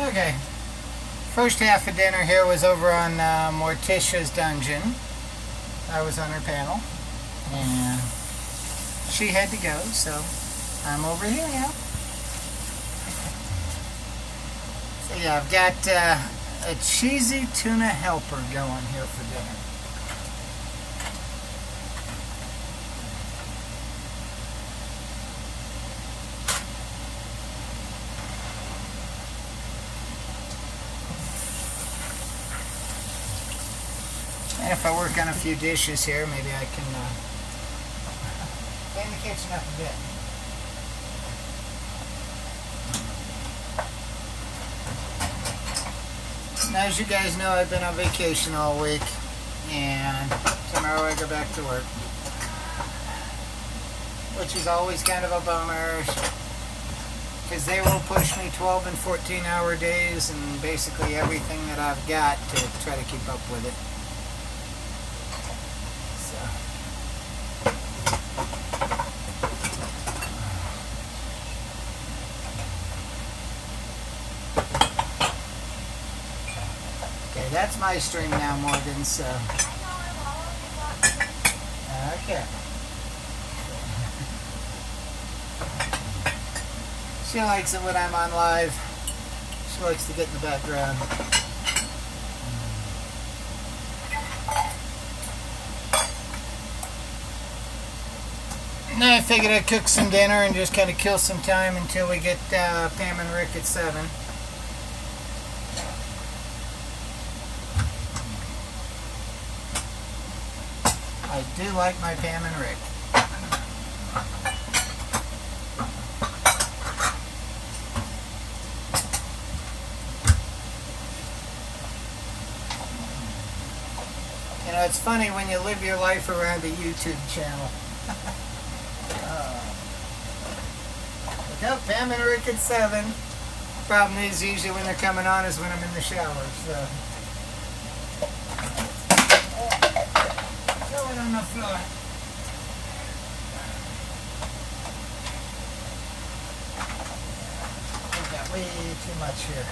Okay, first half of dinner here was over on Morticia's dungeon. I was on her panel, and she had to go, so I'm over here now. So yeah, I've got a cheesy tuna helper going here for dinner. And if I work on a few dishes here, maybe I can clean the kitchen up a bit. Now, as you guys know, I've been on vacation all week, and tomorrow I go back to work, which is always kind of a bummer, because they will push me 12 and 14-hour days and basically everything that I've got to try to keep up with it. That's my stream now, Morgan, so. Okay. She likes it when I'm on live. She likes to get in the background. Now I figured I'd cook some dinner and just kind of kill some time until we get Pam and Rick at 7. I do like my Pam and Rick. You know, it's funny when you live your life around a YouTube channel. Look up, Pam and Rick at 7. Problem is, usually when they're coming on is when I'm in the shower, so. On the floor. We've got way too much here.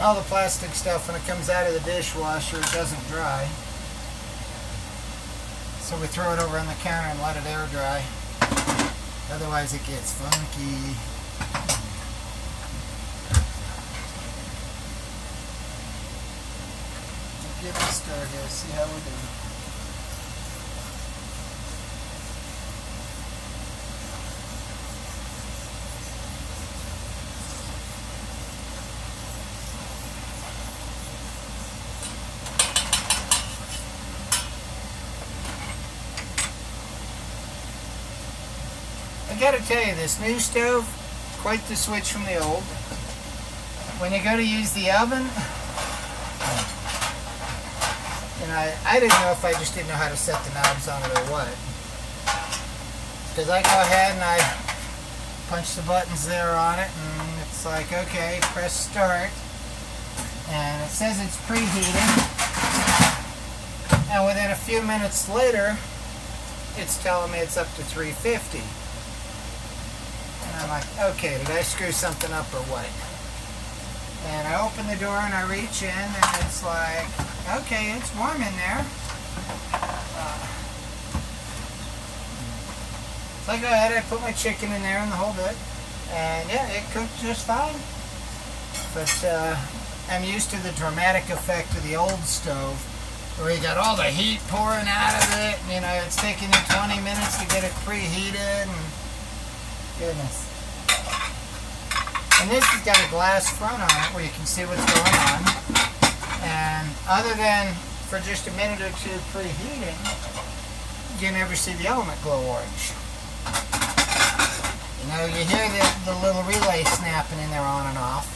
All the plastic stuff, when it comes out of the dishwasher, it doesn't dry. So we throw it over on the counter and let it air dry. Otherwise it gets funky. Give it a start here, see how we're doing. I gotta tell you, this new stove, quite the switch from the old. When you go to use the oven, and I didn't know if I just didn't know how to set the knobs on it or what. Because I go ahead and I punch the buttons there on it, and it's like, okay, press start. And it says it's preheating. And within a few minutes later, it's telling me it's up to 350. And I'm like, okay, did I screw something up or what? And I open the door and I reach in and it's like, okay, it's warm in there. So I go ahead, I put my chicken in there and the whole bit. And yeah, it cooked just fine. But I'm used to the dramatic effect of the old stove, where you got all the heat pouring out of it. And, you know, it's taking you 20 minutes to get it preheated. And goodness. And this has got a glass front on it where you can see what's going on. And other than for just a minute or two preheating, you never see the element glow orange. You know, you hear the little relay snapping in there on and off.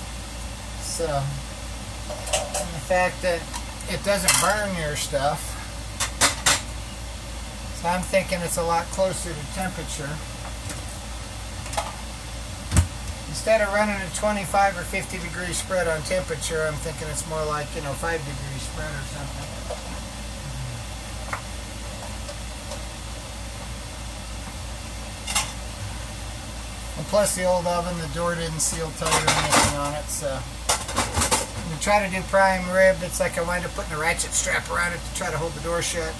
So, and the fact that it doesn't burn your stuff. So I'm thinking it's a lot closer to temperature. instead of running a 25 or 50 degree spread on temperature, I'm thinking it's more like, 5-degree spread or something. And plus the old oven, the door didn't seal tight or anything on it, so when you try to do prime rib, it's like I wind up putting a ratchet strap around it to try to hold the door shut.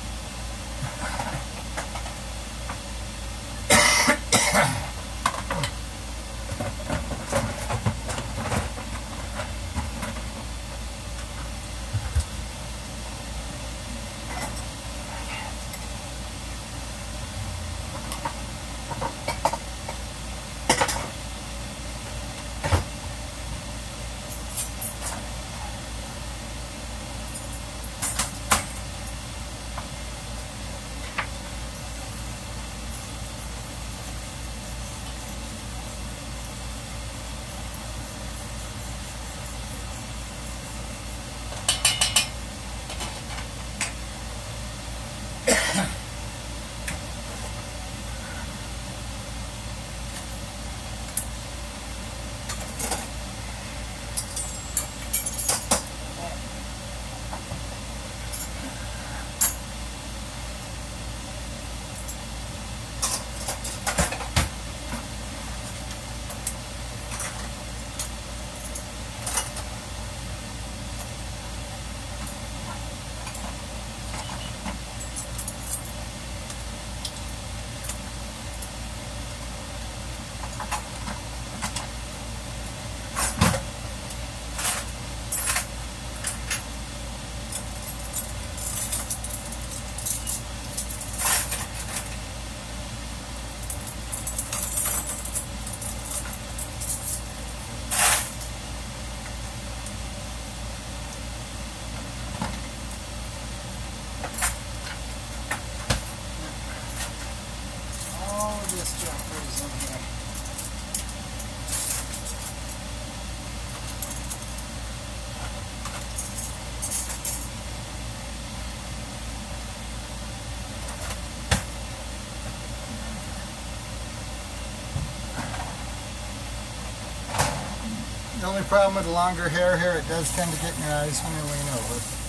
The only problem with the longer hair here, it does tend to get in your eyes when you lean over.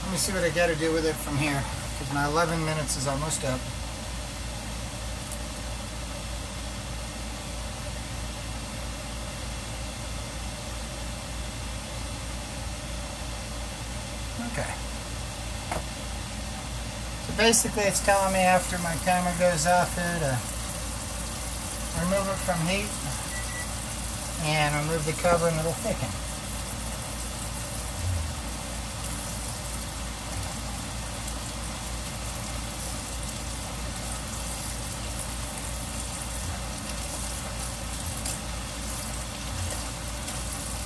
Let me see what I got to do with it from here, because my 11 minutes is almost up. Okay. So basically it's telling me after my timer goes off here to remove it from heat and remove the cover and it'll thicken.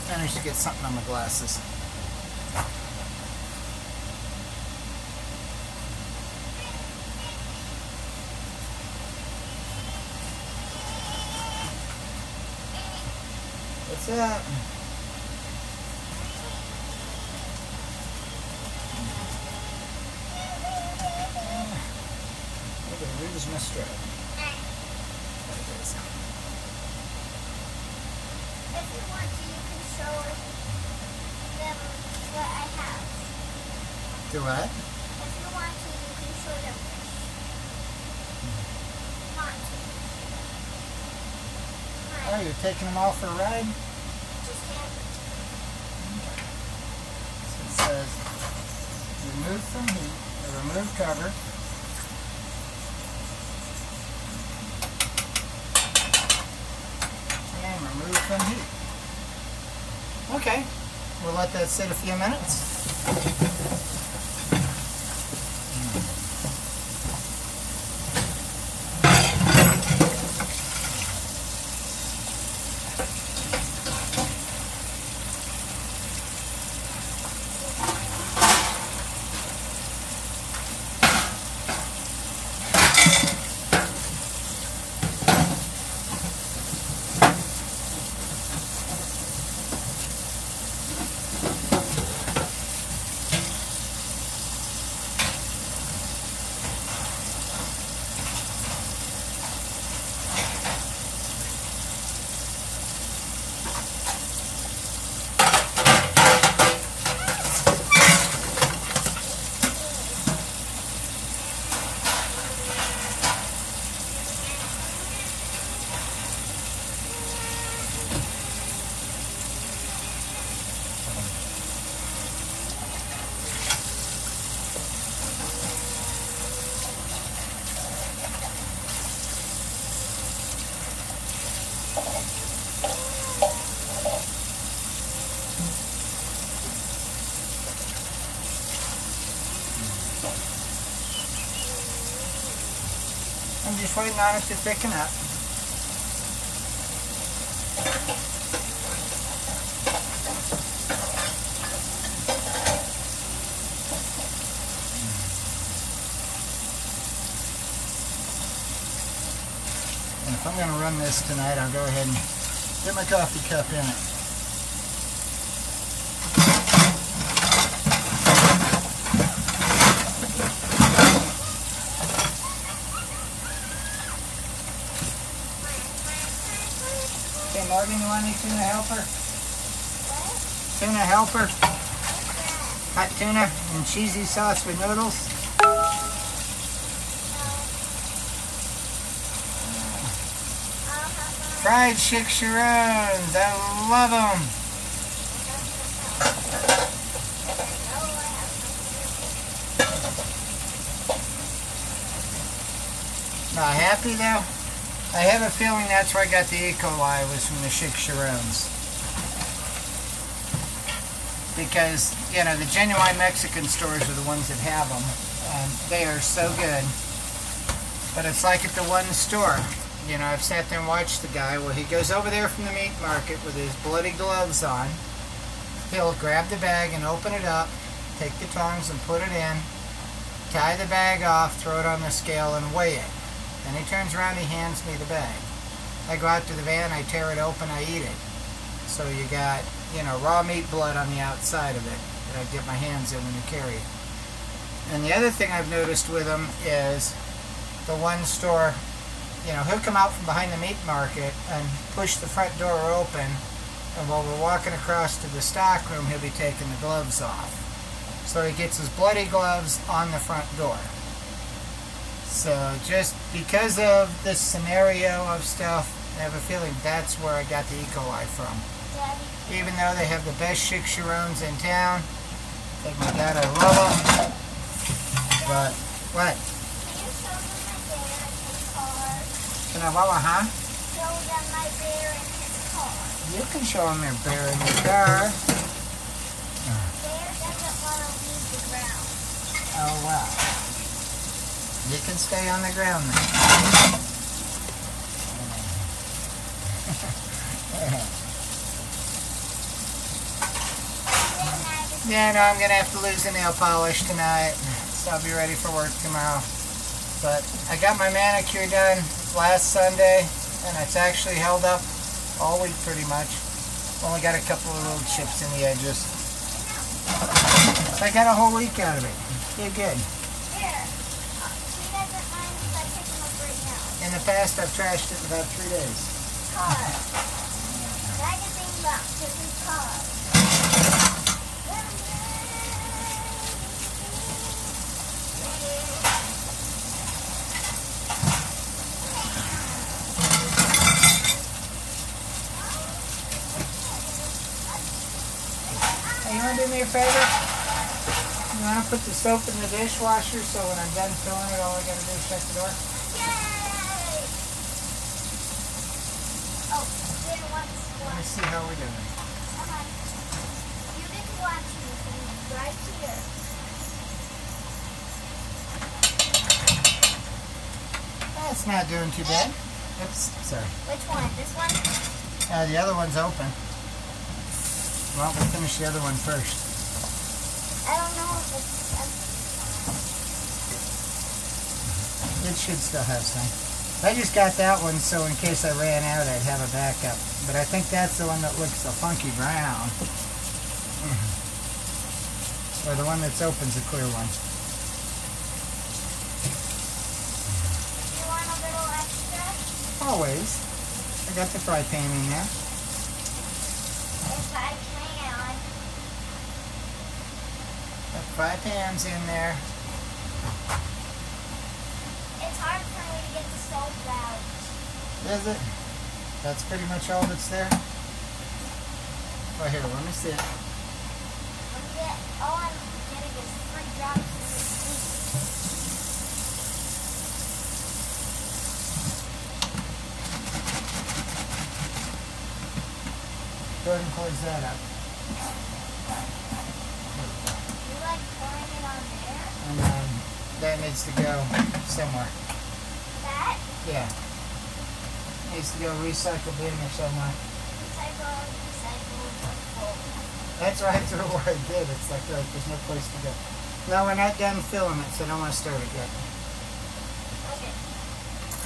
Managed to get something on my glasses. What's up? I'm gonna lose my strap. There it is. If you want to, you can show them what I have. Do what? If you want to, you can show them this. Want to. Oh, you're taking them all for a ride? Just hand So it says, remove from heat, or remove cover. And remove from heat. Okay, we'll let that sit a few minutes. I'm just waiting on it to thicken up. And if I'm going to run this tonight, I'll go ahead and get my coffee cup in it. Okay, Morgan, you want any tuna helper? What? Tuna helper. Hot tuna and cheesy sauce with noodles. Fried chicharrones. I love them. Not happy though? I have a feeling that's where I got the E. coli, was from the chicharrones. Because, you know, the genuine Mexican stores are the ones that have them. And they are so good. But it's like at the one store. You know, I've sat there and watched the guy. Well, he goes over there from the meat market with his bloody gloves on. He'll grab the bag and open it up, take the tongs and put it in, tie the bag off, throw it on the scale and weigh it. Then he turns around and he hands me the bag. I go out to the van, I tear it open, I eat it. So you got, you know, raw meat blood on the outside of it that I get my hands in when you carry it. And the other thing I've noticed with them is the one store, you know, he'll come out from behind the meat market and push the front door open, and while we're walking across to the stock room, he'll be taking the gloves off. So he gets his bloody gloves on the front door. So just because of this scenario of stuff, I have a feeling that's where I got the E. coli from. Daddy. Even though they have the best chicharrones in town, like my dad, I love them. But, what? Can you show them my bear in his car? Can I, huh? Show them my bear in his car. You can show them your bear in your car. Bear doesn't want to leave the ground. Oh, wow. You can stay on the ground now. Yeah, no, I'm going to have to lose the nail polish tonight, so I'll be ready for work tomorrow. But I got my manicure done last Sunday, and it's actually held up all week pretty much. Only got a couple of little chips in the edges. So I got a whole week out of it. Did good. In the past, I've trashed it in about 3 days. Car. Magazine box to his car. Hey, you want to do me a favor? You want to put the soap in the dishwasher so when I'm done filling it, all I got to do is shut the door? Let me see how we're doing. You didn't watch me right here. That's not doing too bad. Oops, sorry. Which one? This one? The other one's open. Well, we'll finish the other one first. I don't know if it's... It should still have some. I just got that one so in case I ran out I'd have a backup. But I think that's the one that looks a funky brown. Or the one that's open's a clear one. You want a little extra? Always. I got the fry pan in there. If I can. Got fry pan's in there. It's hard for me to get the salt out. Is it? That's pretty much all that's there? Oh, here, let me see it. All I'm getting is 3 drops of the sweet. Go ahead and close that up. You like pouring it on there? And then that needs to go somewhere. That? Yeah. Needs to go recycle bin or somewhere. Recycle. That's right through where I did. It's like, right, there's no place to go. No, we're not done filling it, so I don't want to start it yet. Okay.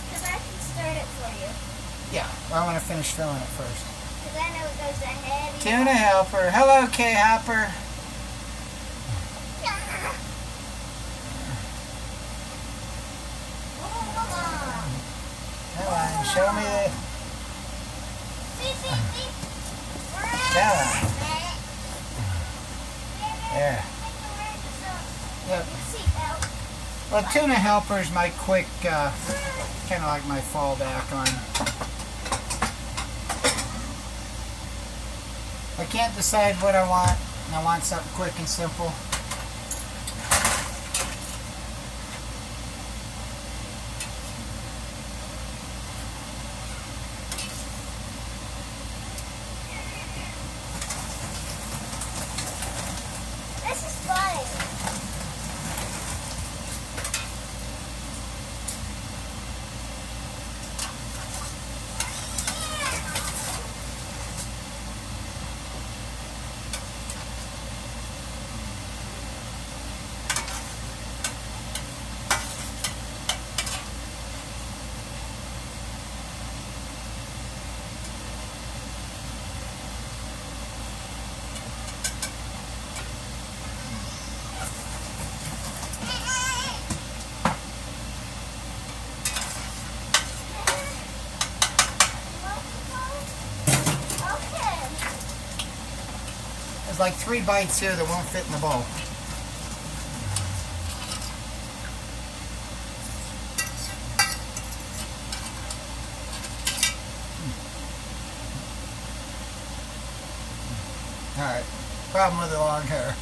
Because I can start it for you. Yeah, well, I want to finish filling it first. Because I know it goes ahead. Tuna helper. Hello, K-Hopper. Come on, show me the... See. Come on. There. Yep. Well, tuna helper is my quick, kind of like my fallback on. I can't decide what I want, and I want something quick and simple. This is fun. There's like 3 bites here that won't fit in the bowl. Alright, problem with the long hair.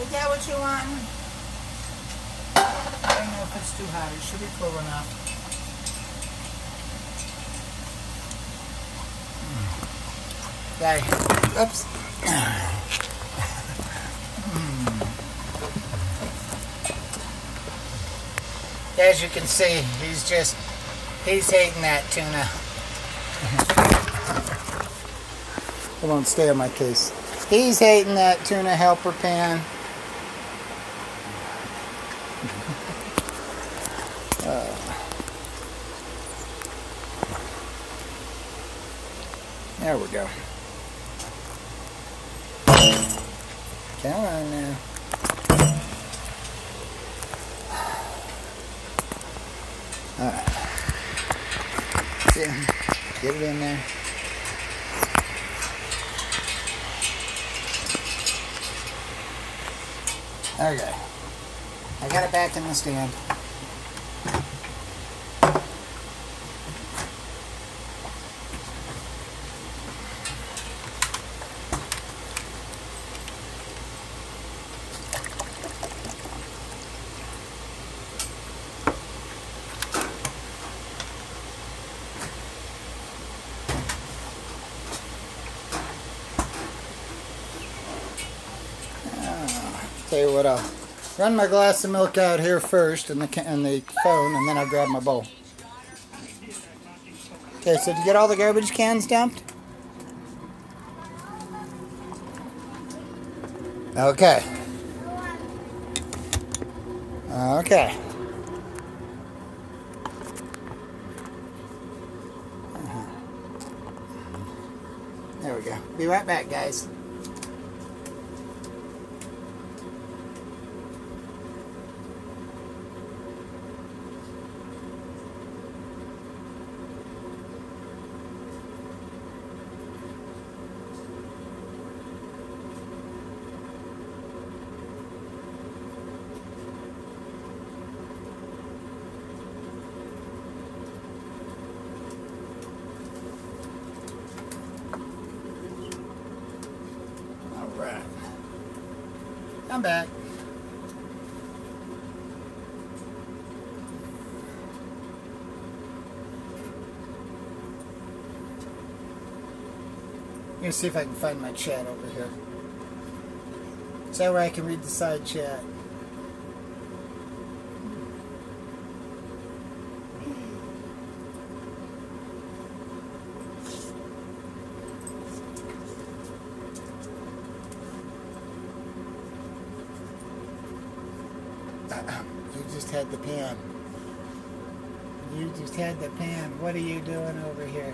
Is that what you want? I don't know if it's too hot. It should be cool enough. Okay. Oops. As you can see, he's hating that tuna. It won't stay on my case. He's hating that tuna helper pan. There we go. Come on now. Alright. Get it in there. Okay. I got it back in the stand. Tell you what, I'll run my glass of milk out here first in the phone, and then I'll grab my bowl. Okay, so did you get all the garbage cans dumped? Okay. Okay. There we go. Be right back, guys. I'm back. I'm gonna see if I can find my chat over here. Is that where I can read the side chat? You just had the pan. You just had the pan. What are you doing over here?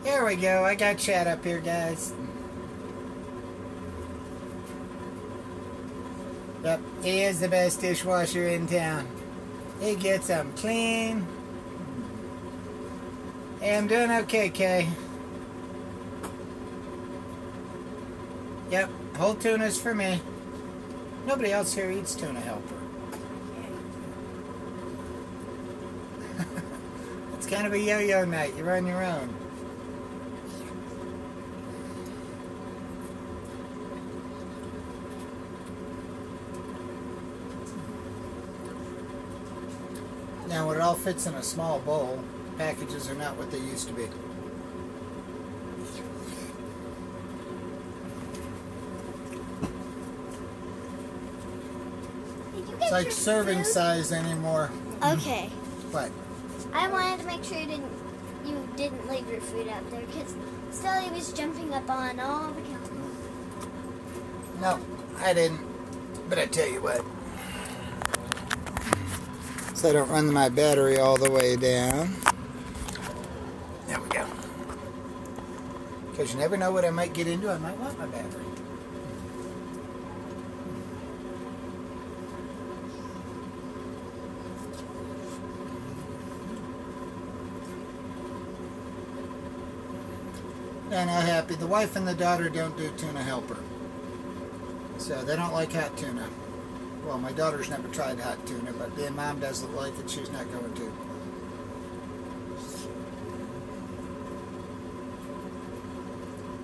There we go. I got chat up here, guys. Yep, he is the best dishwasher in town. He gets them clean. Hey, I'm doing okay, Kay. Yep, whole tuna's for me. Nobody else here eats tuna helper. It's kind of a yo-yo night. You're on your own. Now, when it all fits in a small bowl, packages are not what they used to be. It's like serving size anymore. Okay. What? I wanted to make sure you didn't leave your food out there because still he was jumping up on all the counters. No, I didn't. But I tell you what. So I don't run my battery all the way down. There we go. Because you never know what I might get into. I might want my battery. And I'm happy. The wife and the daughter don't do tuna helper. So they don't like hot tuna. Well, my daughter's never tried hot tuna, but being mom doesn't like it, she's not going to.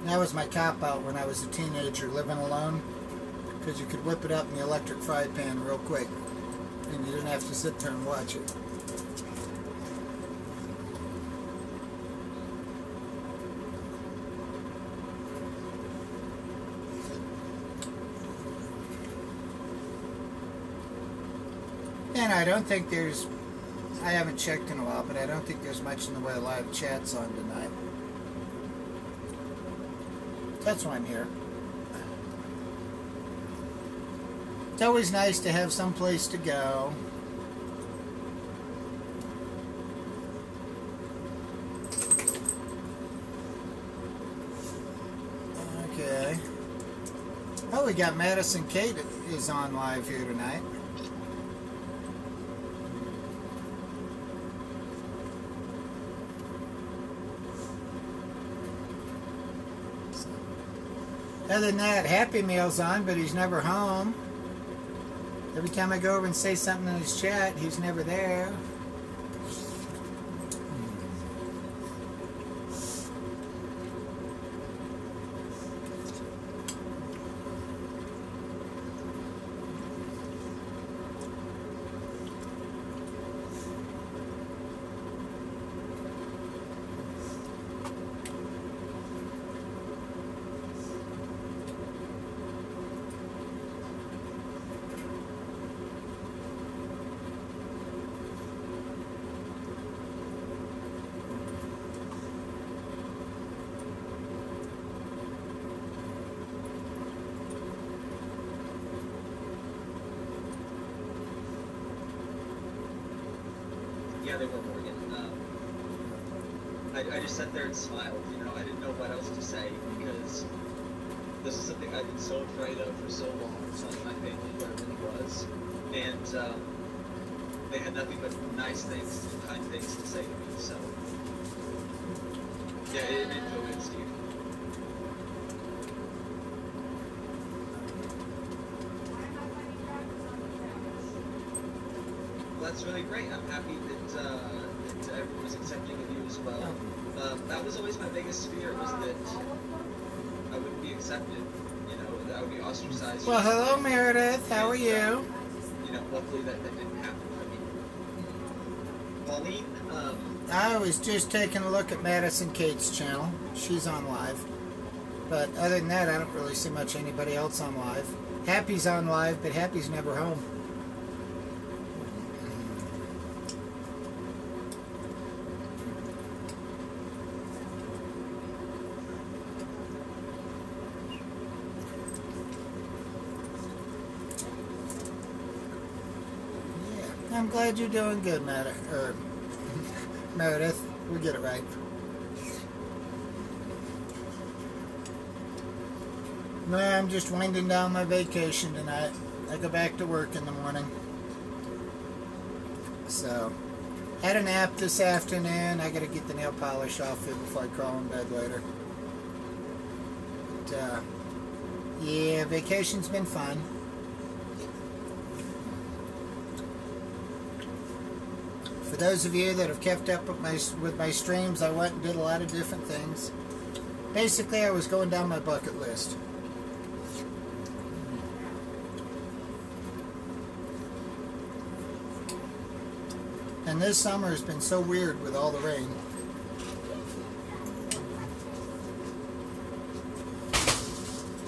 That was my cop-out when I was a teenager living alone, because you could whip it up in the electric fry pan real quick, and you didn't have to sit there and watch it. And I don't think there's, I haven't checked in a while, but I don't think there's much in the way of live chats on tonight. That's why I'm here. It's always nice to have some place to go. Okay. Oh, we got Madison Kate is on live here tonight. Other than that, Happy Meal's on, but he's never home. Every time I go over and say something in his chat, he's never there. Yeah, they were Morgan. I just sat there and smiled. You know, I didn't know what else to say because this is something I've been so afraid of for so long, telling my family what it really was. And they had nothing but nice things, kind things to say to me. So, yeah, it didn't feel good, Steve. Well, that's really great. I'm happy that everyone was accepting of you as well. That was always my biggest fear, was that I wouldn't be accepted. You know, that I would be ostracized. Well, hello, Meredith. How are you? You know, luckily that didn't happen for me. Pauline, I was just taking a look at Madison Kate's channel. She's on live. But other than that, I don't really see much anybody else on live. Happy's on live, but Happy's never home. Yeah, I'm glad you're doing good, Meredith. We'll get it right. No, I'm just winding down my vacation tonight. I go back to work in the morning. So, had a nap this afternoon. I gotta get the nail polish off here before I crawl in bed later. But, yeah, vacation's been fun. For those of you that have kept up with my streams, I went and did a lot of different things. Basically, I was going down my bucket list. And this summer has been so weird with all the rain.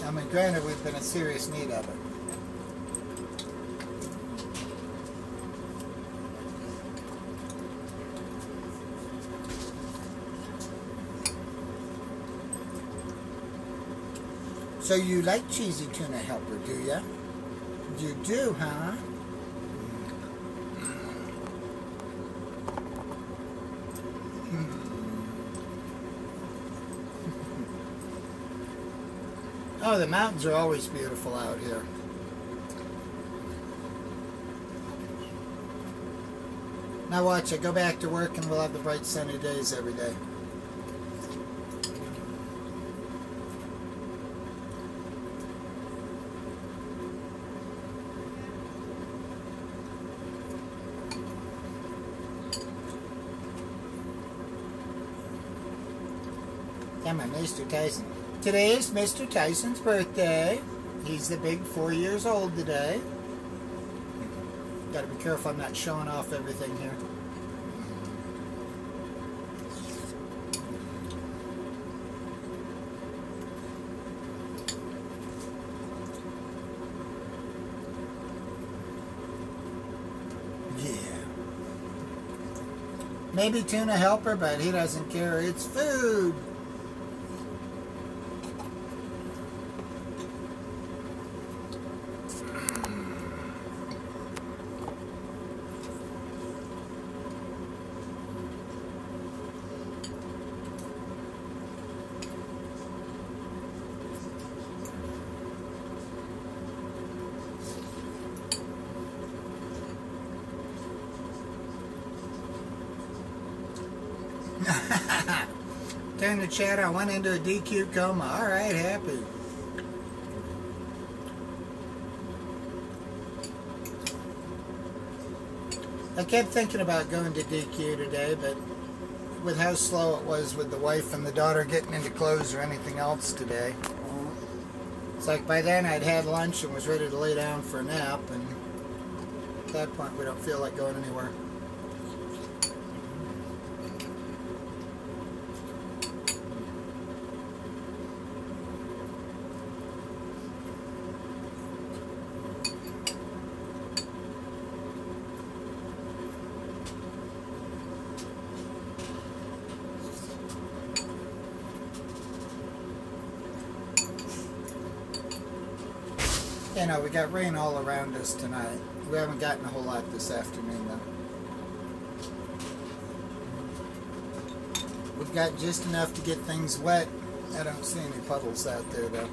I mean, granted, we've been in serious need of it. So you like cheesy tuna helper, do ya? You do, huh? Oh, the mountains are always beautiful out here. Now watch, I go back to work and we'll have the bright sunny days every day. Come on, Mr. Tyson. Today is Mr. Tyson's birthday. He's the big 4 years old today. Gotta be careful I'm not showing off everything here. Yeah. Maybe tuna helper, but he doesn't care. It's food. Turn the chat, I went into a DQ coma. Alright, happy. I kept thinking about going to DQ today, but with how slow it was with the wife and the daughter getting into clothes or anything else today, it's like by then I'd had lunch and was ready to lay down for a nap, and at that point we don't feel like going anywhere. You know, we got rain all around us tonight. We haven't gotten a whole lot this afternoon, though. We've got just enough to get things wet. I don't see any puddles out there, though.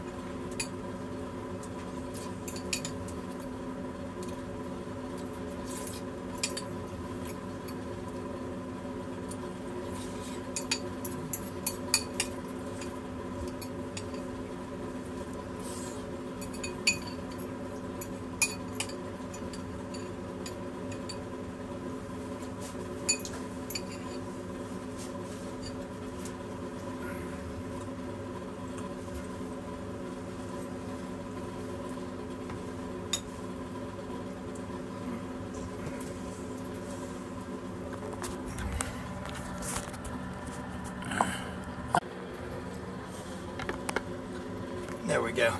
There we go.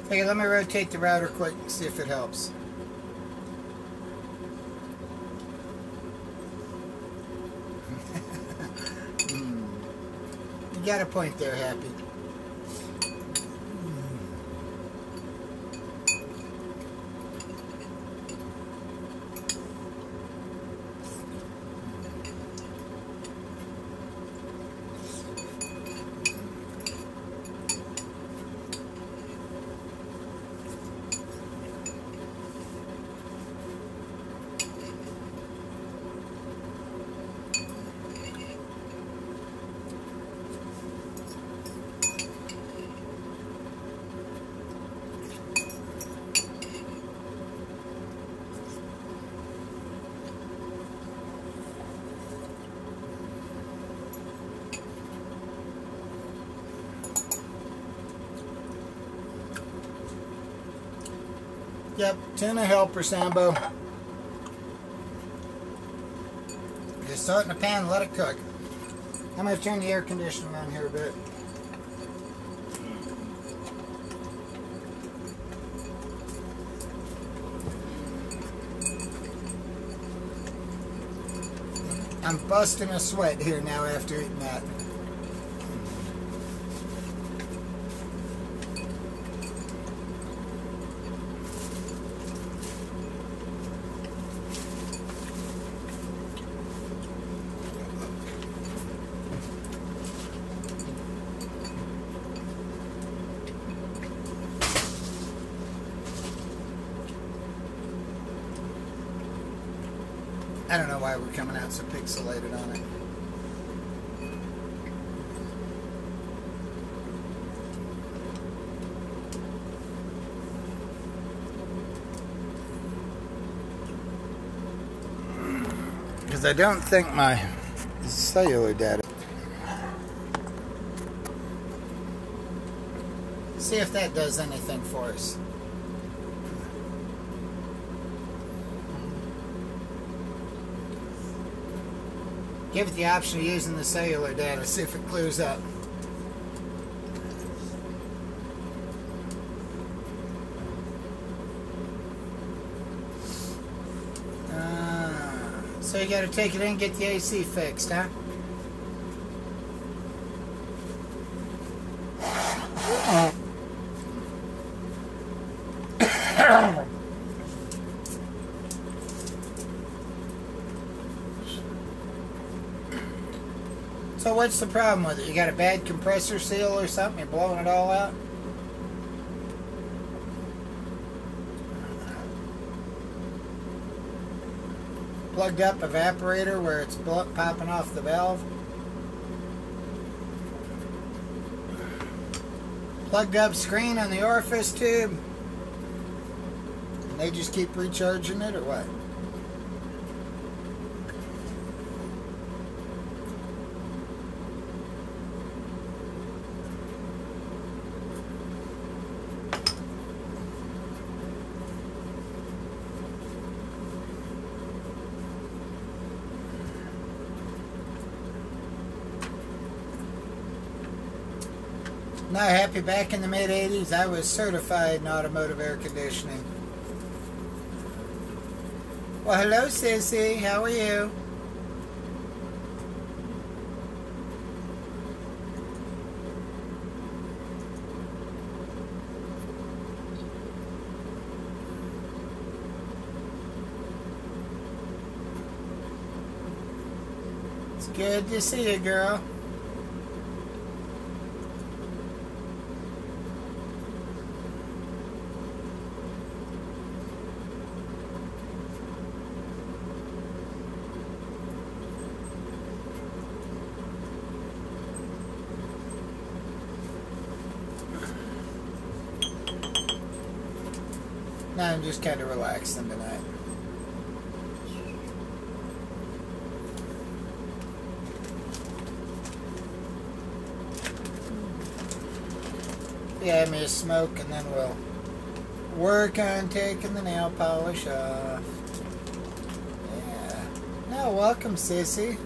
Okay, let me rotate the router quick and see if it helps. You got a point there, Happy. Yep, tuna helper, Sambo. Just throw it in the pan and let it cook. I'm going to turn the air conditioner on here a bit. I'm busting a sweat here now after eating that. I don't know why we're coming out so pixelated on it. Because I don't think my cellular data. See if that does anything for us. Give it the option of using the cellular data, see if it clears up. So you got to take it in and get the AC fixed, huh? So what's the problem with it? You got a bad compressor seal or something? You're blowing it all out? Plugged up evaporator where it's popping off the valve? Plugged up screen on the orifice tube? And they just keep recharging it or what? Now, Happy, back in the mid-'80s, I was certified in automotive air conditioning. Well, hello, Sissy. How are you? It's good to see you, girl. Now I'm just kind of relaxing tonight. Yeah, me a smoke and then we'll work on taking the nail polish off. Yeah. No, welcome, Sissy.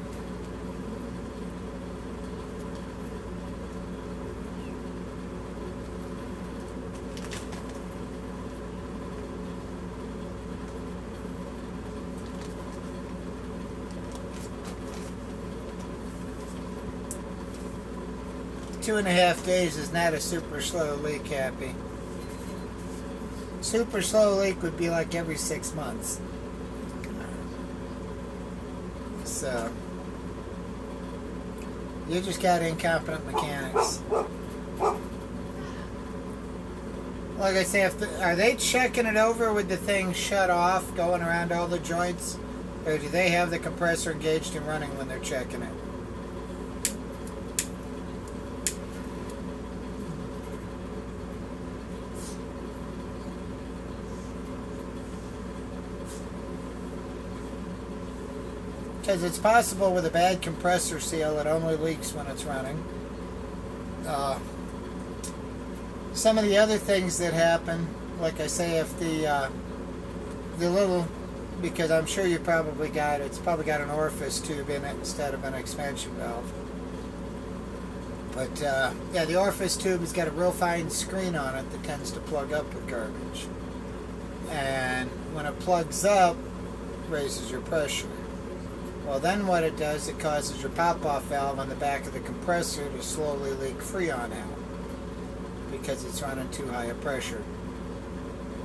2.5 days is not a super slow leak, Happy. Super slow leak would be like every 6 months. So, you just got incompetent mechanics. Like I say, are they checking it over with the thing shut off, going around all the joints? Or do they have the compressor engaged and running when they're checking it? Because it's possible with a bad compressor seal, it only leaks when it's running. Some of the other things that happen, like I say, if the little, because I'm sure you probably got, it's probably got an orifice tube in it instead of an expansion valve. But yeah, the orifice tube has got a real fine screen on it that tends to plug up with garbage. And when it plugs up, it raises your pressure. Well, then what it does, it causes your pop-off valve on the back of the compressor to slowly leak Freon out because it's running too high a pressure.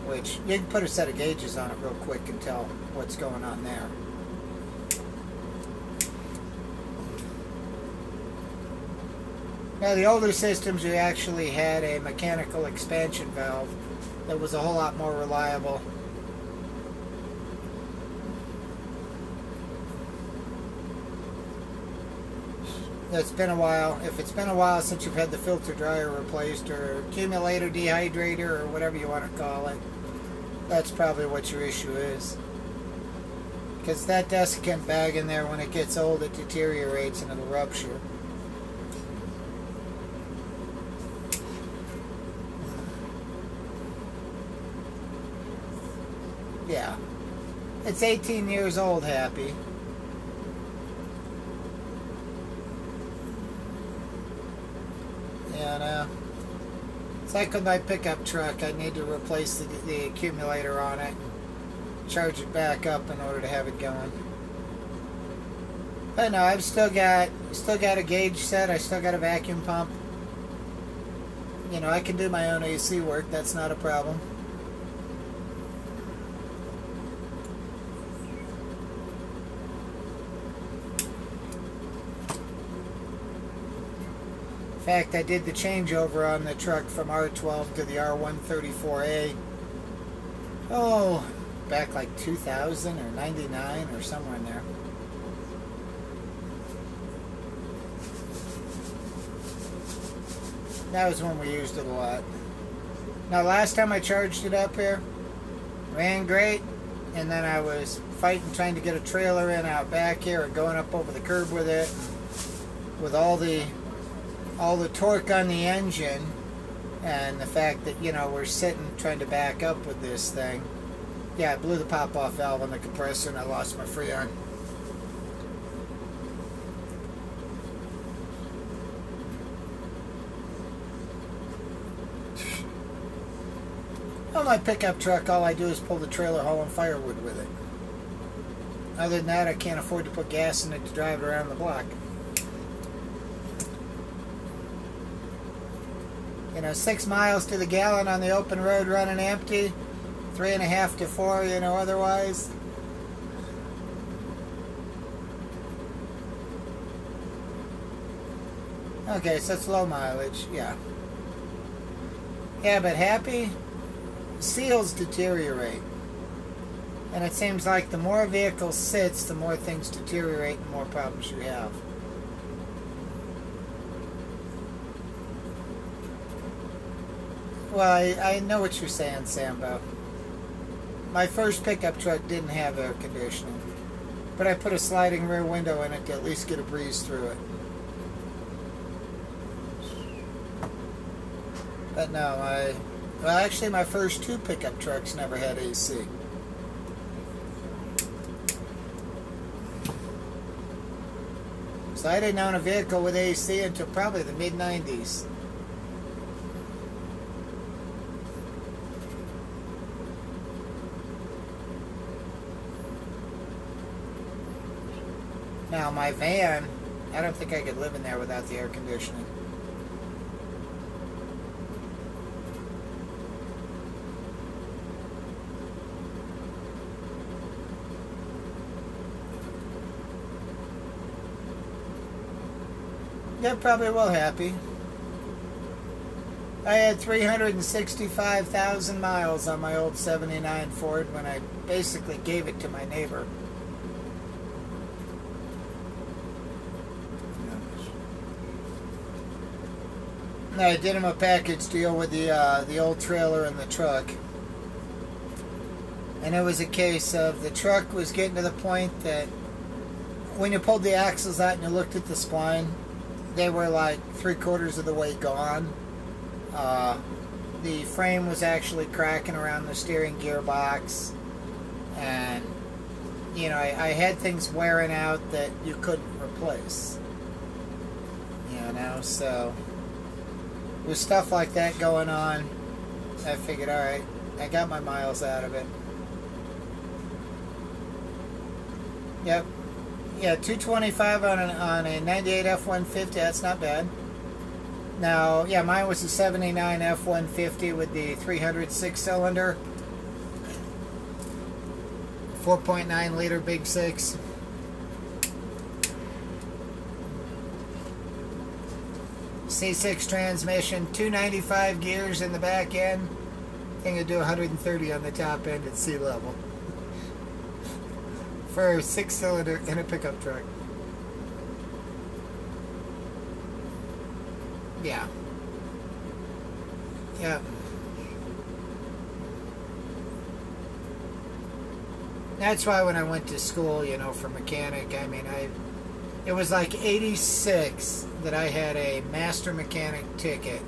Which, you can put a set of gauges on it real quick and tell what's going on there. Now, the older systems, you actually had a mechanical expansion valve that was a whole lot more reliable. It's been a while. If it's been a while since you've had the filter dryer replaced or accumulator dehydrator or whatever you want to call it, that's probably what your issue is. Because that desiccant bag in there, when it gets old, it deteriorates and it'll rupture. Yeah. It's 18 years old, Happy. And it's like with my pickup truck, I need to replace the accumulator on it, charge it back up in order to have it going. But no, I've still got a gauge set. I still got a vacuum pump. You know, I can do my own AC work. That's not a problem. In fact, I did the changeover on the truck from R12 to the R134A. Oh, back like 2000 or 99 or somewhere in there. That was when we used it a lot. Now, last time I charged it up here, ran great, and then I was fighting trying to get a trailer in out back here and going up over the curb with it, with all the torque on the engine and the fact that, you know, we're sitting trying to back up with this thing. Yeah, I blew the pop-off valve on the compressor and I lost my Freon. On my pickup truck, all I do is pull the trailer hauling firewood with it. Other than that, I can't afford to put gas in it to drive it around the block. You know, 6 miles to the gallon on the open road running empty, 3.5 to 4, you know, otherwise. Okay, so it's low mileage, yeah. Yeah, but Happy, seals deteriorate. And it seems like the more a vehicle sits, the more things deteriorate and the more problems you have. Well, I know what you're saying, Sambo. My first pickup truck didn't have air conditioning, but I put a sliding rear window in it to at least get a breeze through it. But no, well, actually my first 2 pickup trucks never had AC. So I didn't own a vehicle with AC until probably the mid-90s. Now, my van, I don't think I could live in there without the air conditioning. They're probably well happy. I had 365,000 miles on my old 79 Ford when I basically gave it to my neighbor. And I did him a package deal with the old trailer and the truck. And it was a case of the truck was getting to the point that when you pulled the axles out and you looked at the spline, they were like 3/4 of the way gone. The frame was actually cracking around the steering gearbox, and you know, I had things wearing out that you couldn't replace. You know, so with stuff like that going on, I figured, all right, I got my miles out of it. Yep. Yeah, 225 on a 98 F-150, that's not bad. Now, yeah, mine was a 79 F-150 with the 306 cylinder. 4.9 liter big six. C6 transmission, 295 gears in the back end. Thing would do 130 on the top end at sea level. For a 6-cylinder in a pickup truck. Yeah. Yeah. That's why when I went to school, you know, for mechanic, I mean, it was like 86 that I had a master mechanic ticket,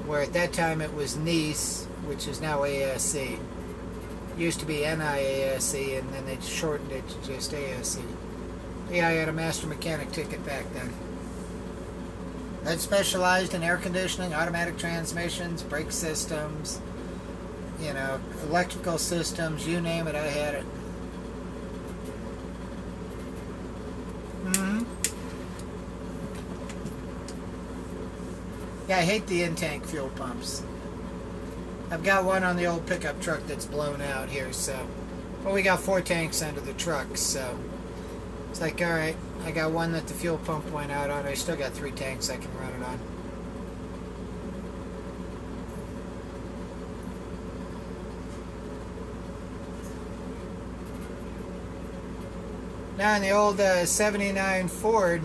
where at that time it was NICE, which is now ASC. It used to be NIASC, and then they shortened it to just ASC. Yeah, I had a master mechanic ticket back then. That specialized in air conditioning, automatic transmissions, brake systems, you know, electrical systems, you name it, I had it. Yeah, I hate the in-tank fuel pumps. I've got one on the old pickup truck that's blown out here, so... Well, we got 4 tanks under the truck, so... It's like, alright, I got one that the fuel pump went out on. I still got 3 tanks I can run it on. Now, in the old 79 Ford,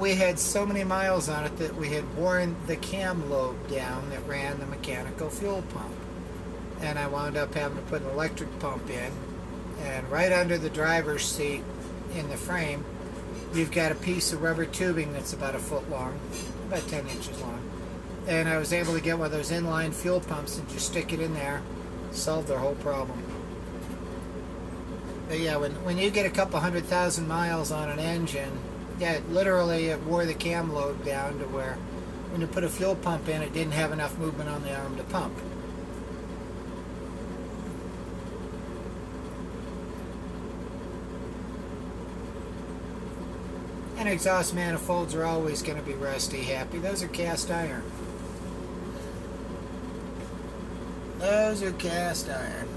we had so many miles on it that we had worn the cam lobe down that ran the mechanical fuel pump. And I wound up having to put an electric pump in. And right under the driver's seat in the frame, you've got a piece of rubber tubing that's about 1 foot long, about 10 inches long. And I was able to get one of those inline fuel pumps and just stick it in there, solve their whole problem. But yeah, when you get a couple 100,000 miles on an engine, yeah, literally it wore the cam lobe down to where when you put a fuel pump in, it didn't have enough movement on the arm to pump. And exhaust manifolds are always going to be rusty happy. Those are cast iron. Those are cast iron.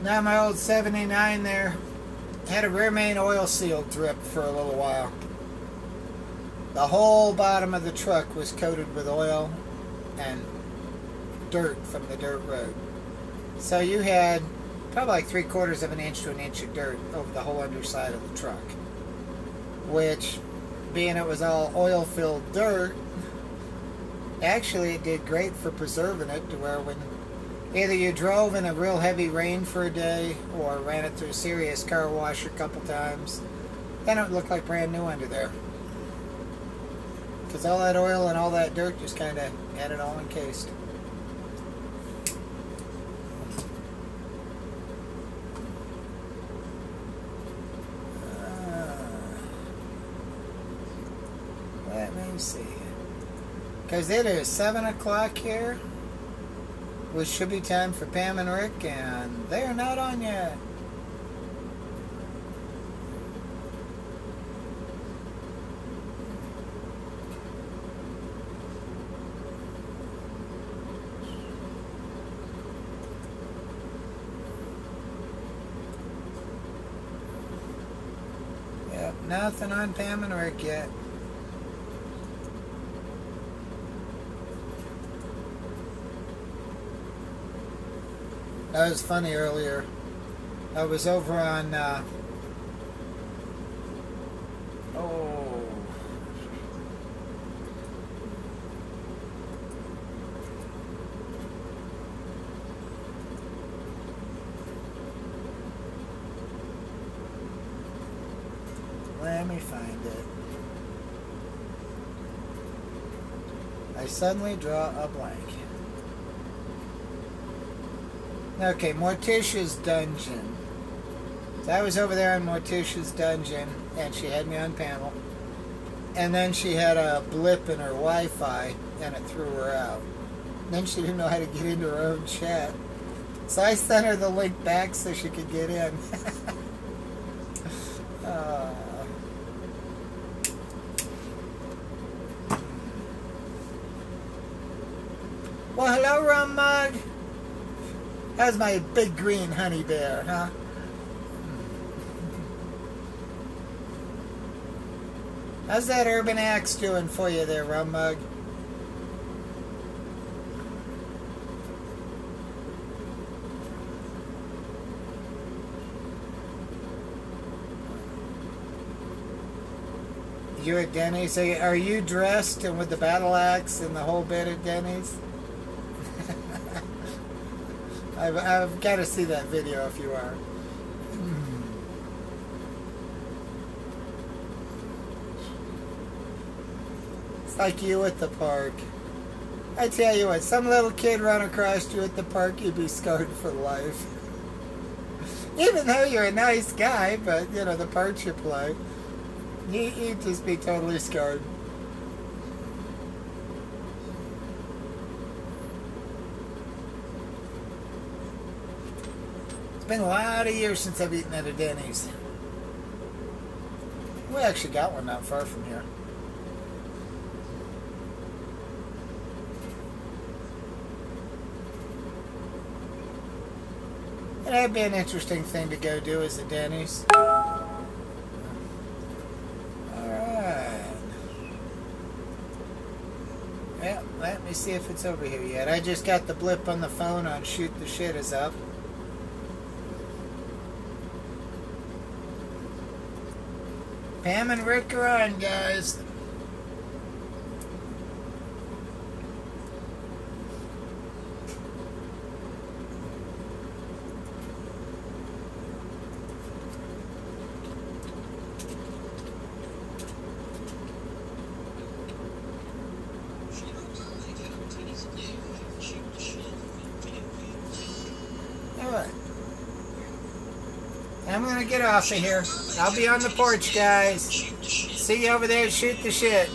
Now my old 79 there had a rear main oil seal drip for a little while. The whole bottom of the truck was coated with oil and dirt from the dirt road. So you had probably like 3/4 of an inch to an inch of dirt over the whole underside of the truck. Which, being it was all oil-filled dirt, actually it did great for preserving it to where when either you drove in a real heavy rain for a day or ran it through a serious car wash a couple times, then it would look like brand new under there. Because all that oil and all that dirt just kind of had it all encased. Let me see. Because it is 7 o'clock here, which should be time for Pam and Rick, and they're not on yet. Nothing on Pam and Rick yet. That was funny earlier. I was over on, let me find it. I suddenly draw a blank. Okay, Morticia's Dungeon. So I was over there in Morticia's Dungeon, and she had me on panel. And then she had a blip in her Wi-Fi, and it threw her out. Then she didn't know how to get into her own chat. So I sent her the link back so she could get in. Well, hello, Rum Mug. How's my big green honey bear, huh? How's that Urban Axe doing for you there, Rum Mug? You at Denny's? Are you dressed and with the battle axe and the whole bit at Denny's? I've got to see that video if you are. It's like you at the park. I tell you what, some little kid run across you at the park, you'd be scarred for life. Even though you're a nice guy, but, you know, the part you play, you'd just be totally scarred. It's been a lot of years since I've eaten at a Denny's. We actually got one not far from here. And that'd be an interesting thing to go do as a Denny's. Alright. Well, let me see if it's over here yet. I just got the blip on the phone on Shoot the Shit is up. Pam and Rick are on, guys. Alright. I'm gonna get off of here. I'll be on the porch, guys. See you over there. Shoot the Shit.